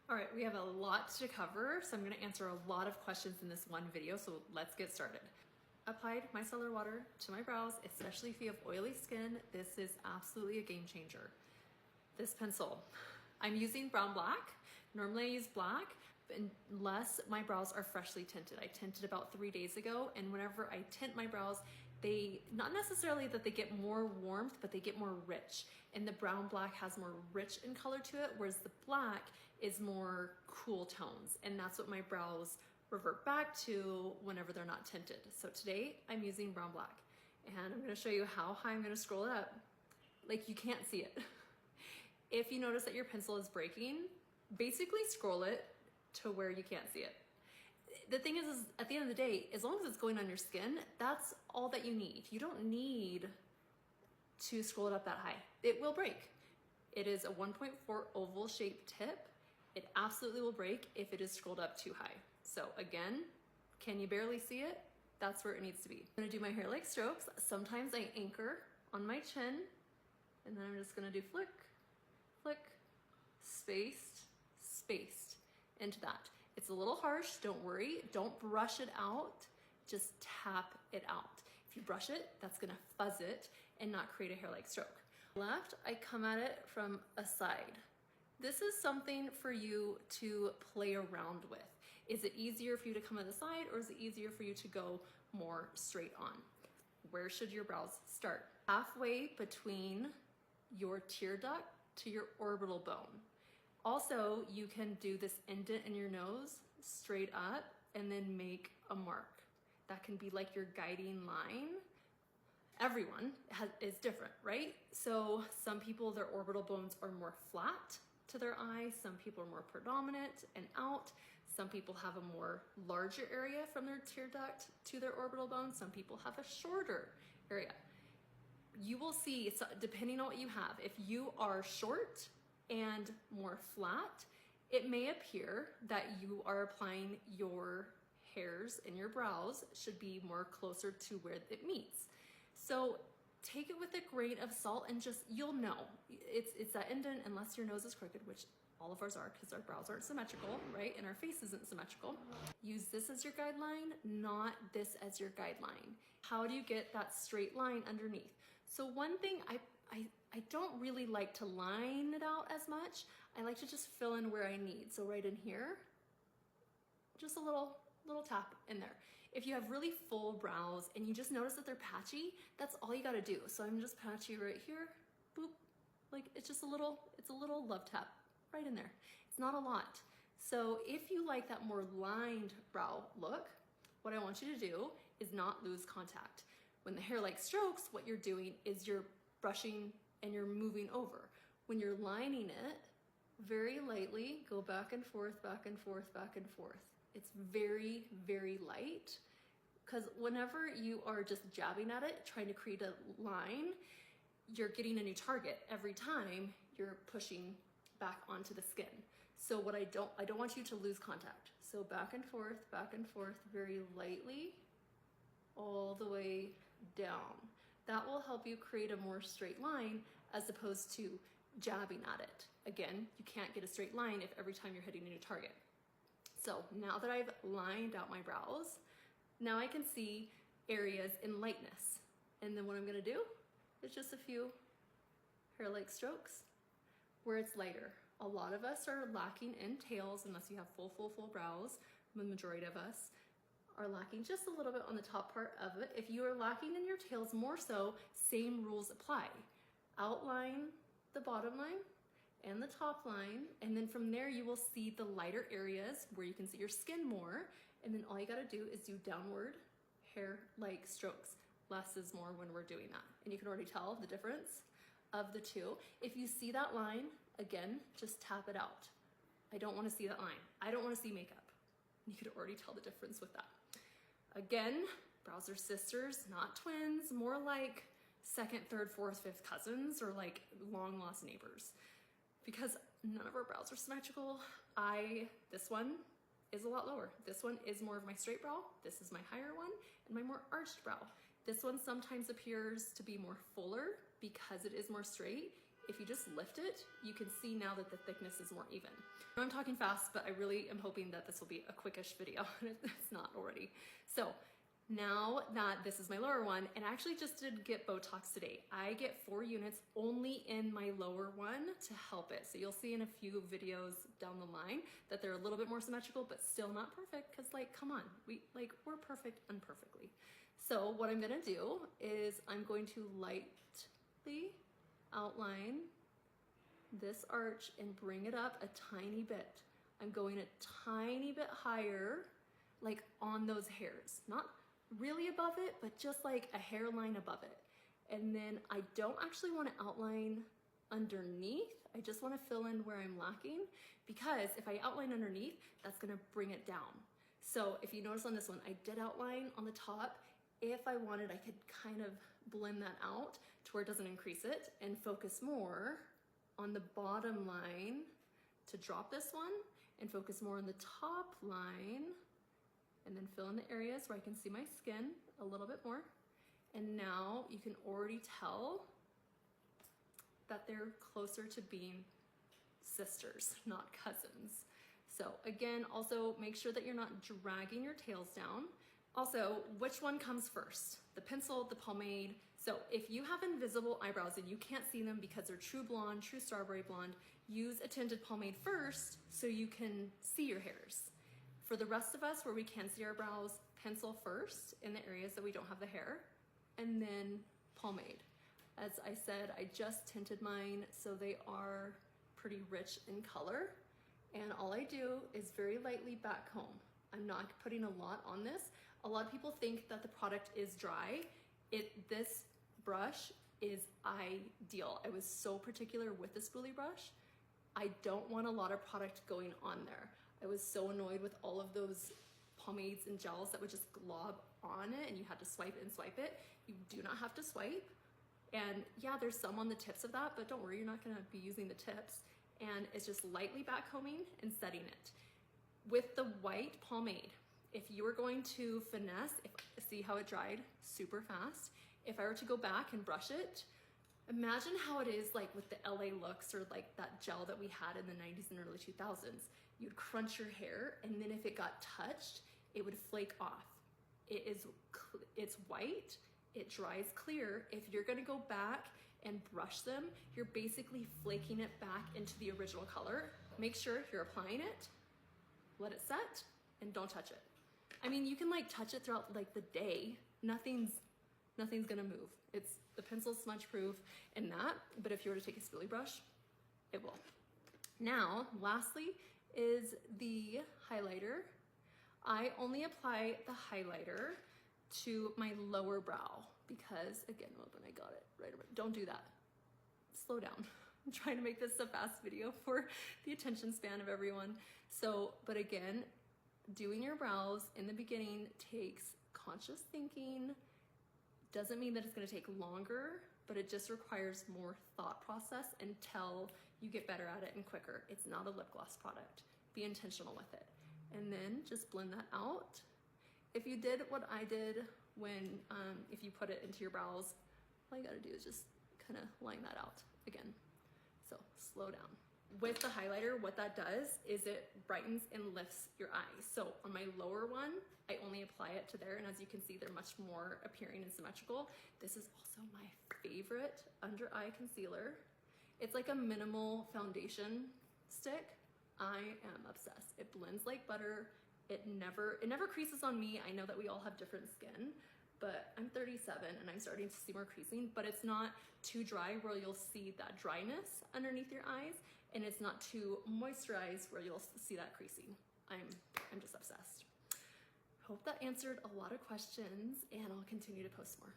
All right, we have a lot to cover, so I'm gonna answer a lot of questions in this one video, so let's get started. Applied micellar water to my brows, especially if you have oily skin. This is absolutely a game changer. This pencil, I'm using brown black. Normally I use black, unless my brows are freshly tinted. I tinted about 3 days ago, and whenever I tint my brows, they, not necessarily that they get more warmth, but they get more rich. And the brown black has more rich in color to it, whereas the black is more cool tones. And that's what my brows revert back to whenever they're not tinted. So today I'm using brown black, and I'm gonna show you how high I'm gonna scroll it up. Like, you can't see it. If you notice that your pencil is breaking, basically scroll it to where you can't see it. The thing is at the end of the day, as long as it's going on your skin, that's all that you need. You don't need to scroll it up that high. It will break. It is a 1.4 oval shaped tip. It absolutely will break if it is scrolled up too high. So again, can you barely see it? That's where it needs to be. I'm gonna do my hair like strokes. Sometimes I anchor on my chin, and then I'm just gonna do flick, flick, spaced, spaced into that. It's a little harsh, don't worry. Don't brush it out, just tap it out. If you brush it, that's gonna fuzz it and not create a hair-like stroke. Left, I come at it from a side. This is something for you to play around with. Is it easier for you to come at the side, or is it easier for you to go more straight on? Where should your brows start? Halfway between your tear duct to your orbital bone. Also, you can do this indent in your nose straight up and then make a mark. That can be like your guiding line. Everyone is different, right? So some people, their orbital bones are more flat to their eye. Some people are more predominant and out. Some people have a more larger area from their tear duct to their orbital bone. Some people have a shorter area. You will see, depending on what you have, if you are short and more flat, it may appear that you are applying your hairs in your brows should be more closer to where it meets. So take it with a grain of salt, and just, you'll know. It's that indent, unless your nose is crooked, which all of ours are because our brows aren't symmetrical, right? And our face isn't symmetrical. Use this as your guideline, not this as your guideline. How do you get that straight line underneath? So one thing, I don't really like to line it out as much. I like to just fill in where I need. So right in here, just a little tap in there. If you have really full brows and you just notice that they're patchy, that's all you gotta do. So I'm just patchy right here, boop. Like, it's a little love tap right in there. It's not a lot. So if you like that more lined brow look, what I want you to do is not lose contact. When the hair like strokes, what you're doing is you're brushing and you're moving over. When you're lining it, very lightly, go back and forth, back and forth, back and forth. It's very, very light, because whenever you are just jabbing at it, trying to create a line, you're getting a new target every time you're pushing back onto the skin. So what I don't want you to lose contact. So back and forth, very lightly, all the way down. That will help you create a more straight line as opposed to jabbing at it. Again, you can't get a straight line if every time you're hitting a new target. So now that I've lined out my brows, now I can see areas in lightness. And then what I'm gonna do is just a few hair-like strokes where it's lighter. A lot of us are lacking in tails, unless you have full brows. The majority of us are lacking just a little bit on the top part of it. If you are lacking in your tails more so, same rules apply. Outline the bottom line and the top line, and then from there you will see the lighter areas where you can see your skin more, and then all you gotta do is do downward hair-like strokes. Less is more when we're doing that. And you can already tell the difference of the two. If you see that line, again, just tap it out. I don't wanna see that line. I don't wanna see makeup. You could already tell the difference with that. Again, brows are sisters, not twins, more like second, third, fourth, fifth cousins, or like long lost neighbors. Because none of our brows are symmetrical. This one is a lot lower. This one is more of my straight brow. This is my higher one, and my more arched brow. This one sometimes appears to be more fuller because it is more straight. if you just lift it, you can see now that the thickness is more even. I'm talking fast, but I really am hoping that this will be a quickish video. It's not already. So now that this is my lower one, and I actually just did get Botox today. I get 4 units only in my lower one to help it. So you'll see in a few videos down the line that they're a little bit more symmetrical, but still not perfect, because like, come on, we're perfect imperfectly. So what I'm gonna do is I'm going to lightly outline this arch and bring it up a tiny bit. I'm going a tiny bit higher, like on those hairs, not really above it, but just like a hairline above it. And then I don't actually want to outline underneath. I just want to fill in where I'm lacking, because if I outline underneath, that's going to bring it down. So if you notice on this one, I did outline on the top. If I wanted, I could kind of blend that out to where it doesn't increase it and focus more on the bottom line to drop this one, and focus more on the top line, and then fill in the areas where I can see my skin a little bit more. And now you can already tell that they're closer to being sisters, not cousins. So again, also make sure that you're not dragging your tails down. Also, which one comes first? The pencil, the pomade. So if you have invisible eyebrows and you can't see them because they're true blonde, true strawberry blonde, use a tinted pomade first so you can see your hairs. For the rest of us where we can see our brows, pencil first in the areas that we don't have the hair, and then pomade. As I said, I just tinted mine, so they are pretty rich in color. And all I do is very lightly back comb. I'm not putting a lot on this. A lot of people think that the product is dry. This brush is ideal. I was so particular with the spoolie brush. I don't want a lot of product going on there. I was so annoyed with all of those pomades and gels that would just glob on it and you had to swipe it and swipe it. You do not have to swipe. And yeah, there's some on the tips of that, but don't worry, you're not gonna be using the tips. And it's just lightly back combing and setting it. With the white pomade, if you were going to finesse, see how it dried super fast. If I were to go back and brush it, imagine how it is like with the LA looks or like that gel that we had in the 90s and early 2000s. You'd crunch your hair, and then if it got touched, it would flake off. It's white, it dries clear. If you're gonna go back and brush them, you're basically flaking it back into the original color. Make sure you're applying it, let it set, and don't touch it. I mean, you can like touch it throughout like the day. Nothing's gonna move. It's the pencil smudge proof and that, but if you were to take a spoolie brush, it will. Now, lastly is the highlighter. I only apply the highlighter to my lower brow because, again, when I got it right over, don't do that. Slow down. I'm trying to make this a fast video for the attention span of everyone. So, but again, doing your brows in the beginning takes conscious thinking. Doesn't mean that it's gonna take longer, but it just requires more thought process until you get better at it and quicker. It's not a lip gloss product. Be intentional with it. And then just blend that out. If you did what I did when, if you put it into your brows, all you gotta do is just kind of line that out again. So slow down. With the highlighter, what that does is it brightens and lifts your eyes. So on my lower one, I only apply it to there, and as you can see, they're much more appearing and symmetrical. This is also my favorite under eye concealer. It's like a minimal foundation stick. I am obsessed. It blends like butter. It never creases on me. I know that we all have different skin, but I'm 37 and I'm starting to see more creasing, but it's not too dry where you'll see that dryness underneath your eyes, and it's not too moisturized where you'll see that creasing. I'm just obsessed. Hope that answered a lot of questions, and I'll continue to post more.